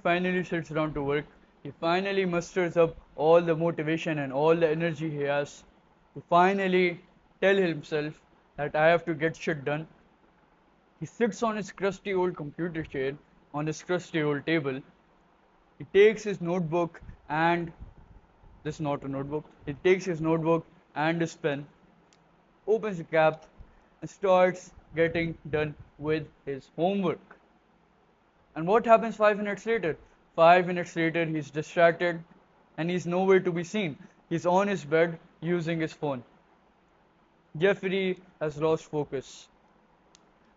finally sits down to work, he finally musters up all the motivation and all the energy he has to finally tell himself that I have to get shit done. He sits on his crusty old computer chair, on his crusty old table. He takes his notebook and this is not a notebook. He takes his notebook and his pen, opens the cap, and starts getting done with his homework. And what happens 5 minutes later? 5 minutes later, he's distracted and he's nowhere to be seen. He's on his bed using his phone. Jeffrey has lost focus.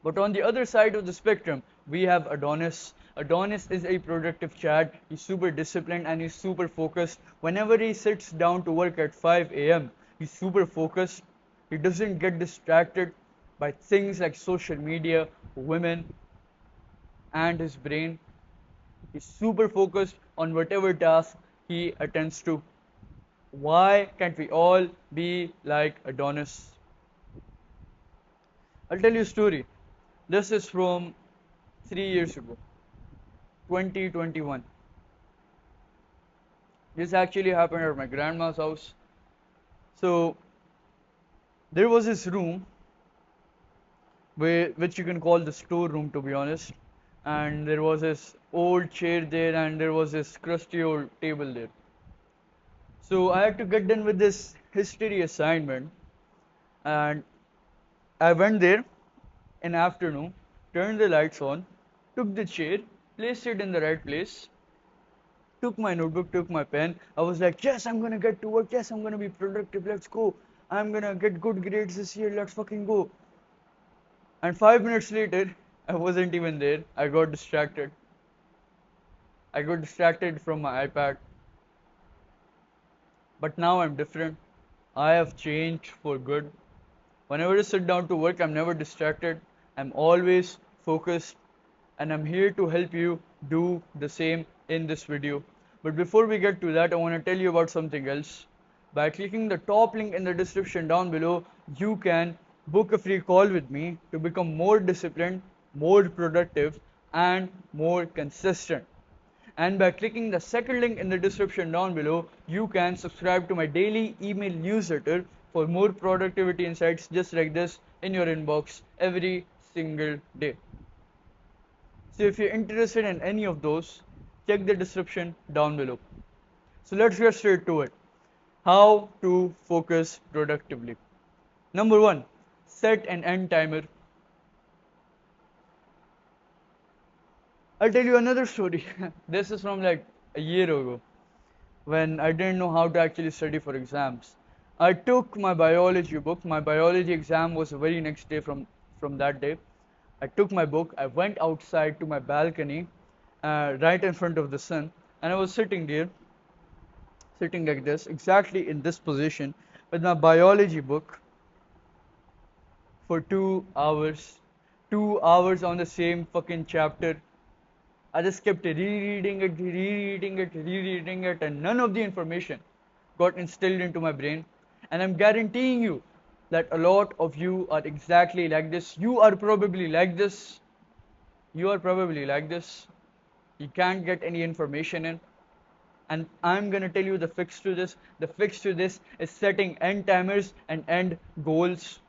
But on the other side of the spectrum, we have Adonis. Adonis is a productive Chad. He's super disciplined and he's super focused. Whenever he sits down to work at 5 a.m., he's super focused. He doesn't get distracted by things like social media, women, and his brain. He's super focused on whatever task he attends to. Why can't we all be like Adonis? I'll tell you a story. This is from 3 years ago, 2021. This actually happened at my grandma's house. So there was this room which you can call the storeroom, to be honest. And there was this old chair there and there was this crusty old table there. So I had to get done with this history assignment, and I went there in the afternoon, turned the lights on, took the chair, placed it in the right place, took my notebook, took my pen. I was like, yes, I'm gonna get to work, yes, I'm gonna be productive, let's go. I'm gonna get good grades this year, let's fucking go. And 5 minutes later, I wasn't even there. I got distracted. I got distracted from my iPad. But now I'm different. I have changed for good. Whenever I sit down to work, I'm never distracted. I'm always focused. And I'm here to help you do the same in this video. But before we get to that, I want to tell you about something else. By clicking the top link in the description down below, you can book a free call with me to become more disciplined, more productive, and more consistent. And by clicking the second link in the description down below, you can subscribe to my daily email newsletter for more productivity insights just like this in your inbox every single day. So if you're interested in any of those, check the description down below. So let's get straight to it. How to focus productively. Number 1, set an end timer. I'll tell you another story. This is from like a year ago when I didn't know how to actually study for exams. I took my biology book. My biology exam was the very next day from that day. I took my book. I went outside to my balcony right in front of the sun, and I was sitting there, sitting like this, exactly in this position with my biology book for 2 hours. 2 hours on the same fucking chapter. I just kept rereading it, and none of the information got instilled into my brain. And I'm guaranteeing you that a lot of you are exactly like this. You are probably like this. You can't get any information in. And I'm gonna tell you the fix to this. The fix to this is setting end timers and end goals.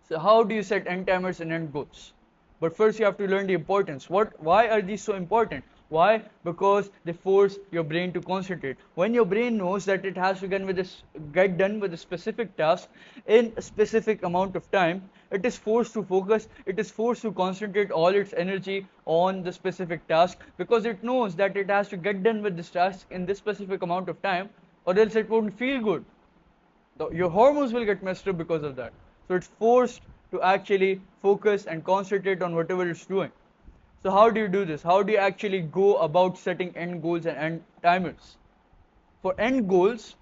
So how do you set end timers and end goals? But first you have to learn the importance. Why are these so important? Why? Because they force your brain to concentrate. When your brain knows that it has to get done with a specific task in a specific amount of time, it is forced to focus, it is forced to concentrate all its energy on the specific task, because it knows that it has to get done with this task in this specific amount of time, or else it won't feel good. Your hormones will get messed up because of that. So it's forced to actually focus and concentrate on whatever it's doing. So how do you do this? How do you actually go about setting end goals and end timers? For end goals,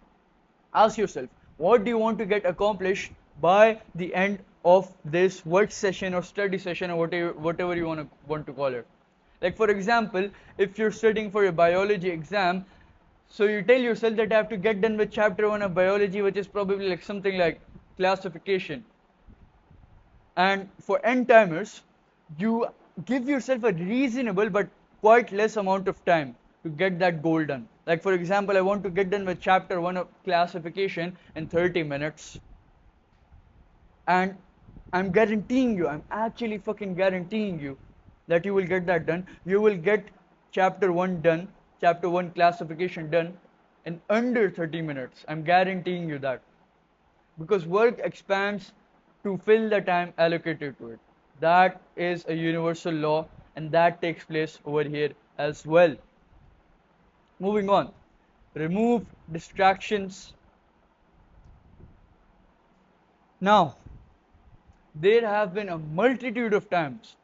ask yourself, what do you want to get accomplished by the end of this work session or study session, or whatever you want to call it. Like for example, if you're studying for a biology exam, so you tell yourself that I have to get done with chapter 1 of biology, which is probably like something like classification. And for end timers, you give yourself a reasonable but quite less amount of time to get that goal done. Like for example, I want to get done with chapter 1 of classification in 30 minutes, and I'm guaranteeing you, I'm actually fucking guaranteeing you that you will get that done. You will get chapter 1 done, chapter 1 classification done in under 30 minutes. I'm guaranteeing you that. Because work expands to fill the time allocated to it. That is a universal law, and that takes place over here as well. Moving on. Remove distractions. Now, there have been a multitude of times,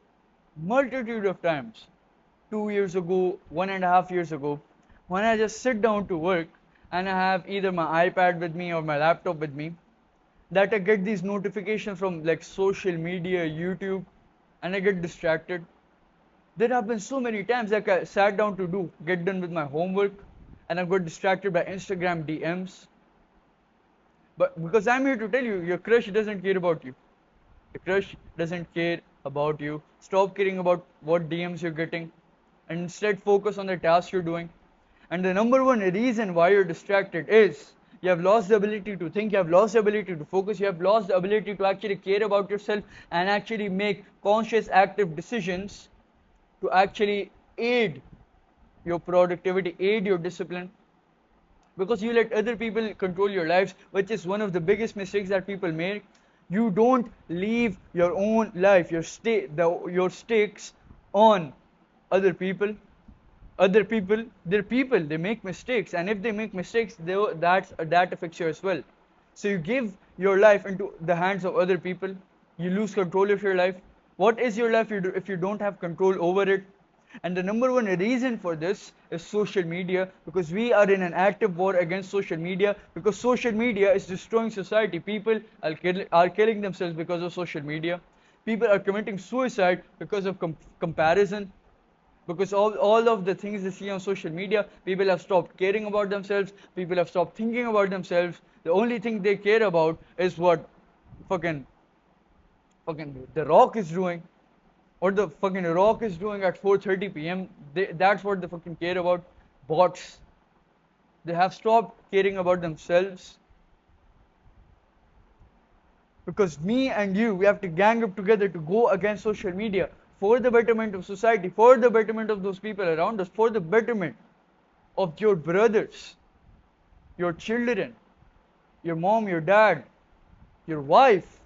2 years ago, 1.5 years ago, when I just sit down to work and I have either my iPad with me or my laptop with me, that I get these notifications from like social media, YouTube, and I get distracted. There have been so many times like I sat down to get done with my homework, and I got distracted by Instagram DMs. But because I'm here to tell you, your crush doesn't care about you. The crush doesn't care about you. Stop caring about what DMs you're getting, and instead focus on the task you're doing. And the number one reason why you're distracted is you have lost the ability to think, you have lost the ability to focus, you have lost the ability to actually care about yourself and actually make conscious, active decisions to actually aid your productivity, aid your discipline. Because you let other people control your lives, which is one of the biggest mistakes that people make. You don't leave your own life, your stakes on other people. Other people, they're people, they make mistakes, and if they make mistakes, that affects you as well. So you give your life into the hands of other people, you lose control of your life. What is your life if you don't have control over it? And the number one reason for this is social media, because we are in an active war against social media, because social media is destroying society. People are killing themselves because of social media. People are committing suicide because of comparison. Because all of the things they see on social media, people have stopped caring about themselves, people have stopped thinking about themselves. The only thing they care about is what fucking The Rock is doing, or the fucking Rock is doing at 4:30 p.m. That's what they fucking care about. Bots. They have stopped caring about themselves. Because me and you, we have to gang up together to go against social media for the betterment of society, for the betterment of those people around us, for the betterment of your brothers, your children, your mom, your dad, your wife.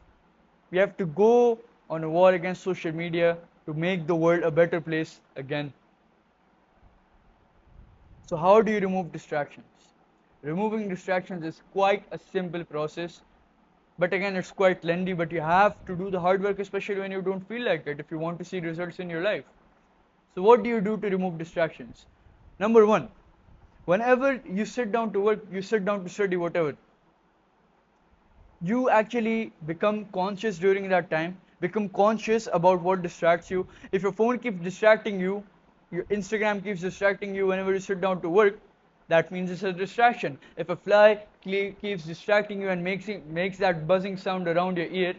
We have to go on a war against social media to make the world a better place again. So how do you remove distractions? Removing distractions is quite a simple process. But again, it's quite lengthy, but you have to do the hard work, especially when you don't feel like it, if you want to see results in your life. So what do you do to remove distractions? Number one, whenever you sit down to work, you sit down to study, whatever, you actually become conscious during that time, become conscious about what distracts you. If your phone keeps distracting you, your Instagram keeps distracting you whenever you sit down to work, that means it's a distraction. If a fly keeps distracting you and makes that buzzing sound around your ear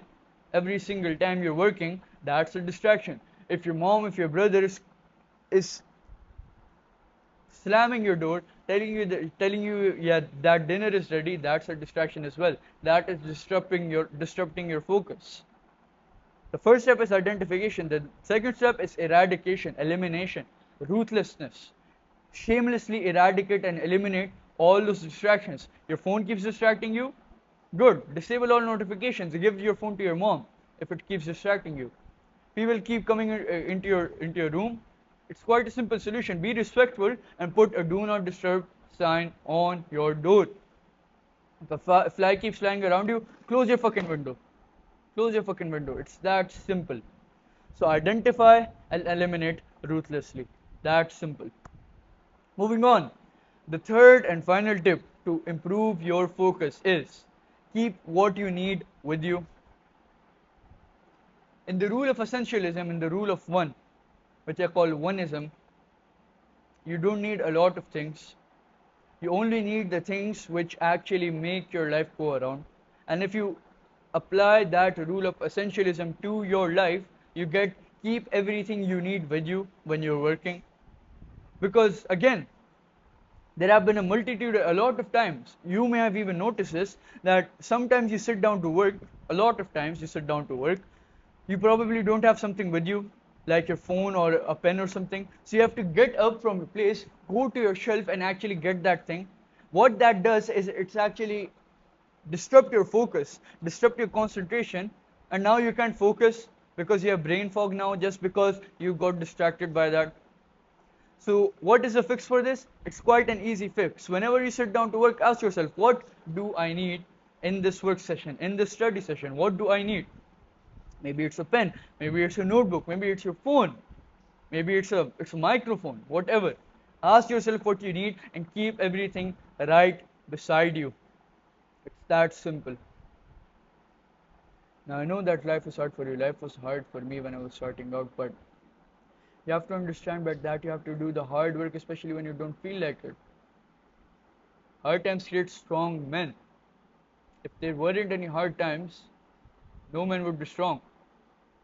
every single time you're working, that's a distraction. If your mom, if your brother is slamming your door, telling you yeah, that dinner is ready, that's a distraction as well. That is disrupting your focus. The first step is identification. The second step is eradication, elimination, ruthlessness. Shamelessly eradicate and eliminate all those distractions. Your phone keeps distracting you? Good. Disable all notifications. Give your phone to your mom if it keeps distracting you. People keep coming into your room. It's quite a simple solution. Be respectful and put a do not disturb sign on your door. If a fly keeps flying around you, close your fucking window. Close your fucking window. It's that simple. So identify and eliminate ruthlessly. That simple. Moving on. The third and final tip to improve your focus is keep what you need with you. In the rule of essentialism, in the rule of one, which I call oneism, you don't need a lot of things. You only need the things which actually make your life go around. And if you apply that rule of essentialism to your life, you keep everything you need with you when you're working. Because again, there have been a lot of times, you may have even noticed this, that sometimes you sit down to work, a lot of times you sit down to work, you probably don't have something with you, like your phone or a pen or something. So you have to get up from your place, go to your shelf and actually get that thing. What that does is it's actually disrupt your focus, disrupt your concentration, and now you can't focus because you have brain fog now just because you got distracted by that. So what is the fix for this? It's quite an easy fix. Whenever you sit down to work, ask yourself, what do I need in this work session, in this study session? What do I need? Maybe it's a pen, maybe it's a notebook, maybe it's your phone, maybe it's a microphone, whatever. Ask yourself what you need and keep everything right beside you. It's that simple. Now I know that life is hard for you. Life was hard for me when I was starting out, but you have to understand that you have to do the hard work, especially when you don't feel like it. Hard times create strong men. If there weren't any hard times, no man would be strong.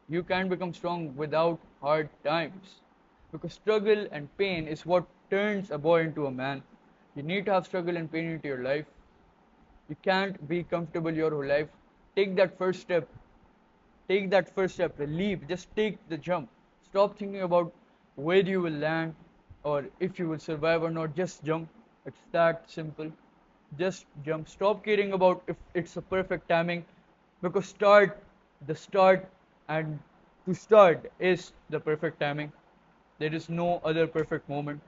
You can't become strong without hard times. Because struggle and pain is what turns a boy into a man. You need to have struggle and pain into your life. You can't be comfortable your whole life. Take that first step. Take that first step. Leap. Just take the jump. Stop thinking about where you will land or if you will survive or not. Just jump. It's that simple. Just jump. Stop caring about if it's a perfect timing, because the start and to start is the perfect timing. There is no other perfect moment.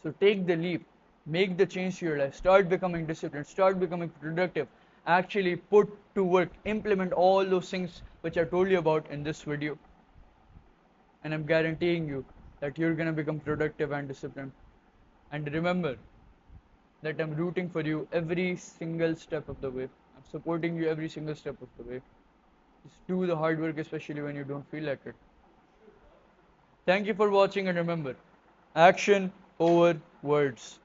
So take the leap, make the change to your life, start becoming disciplined, start becoming productive, actually put to work, implement all those things which I told you about in this video. And I'm guaranteeing you that you're going to become productive and disciplined. And remember that I'm rooting for you every single step of the way. I'm supporting you every single step of the way. Just do the hard work, especially when you don't feel like it. Thank you for watching, and remember, action over words.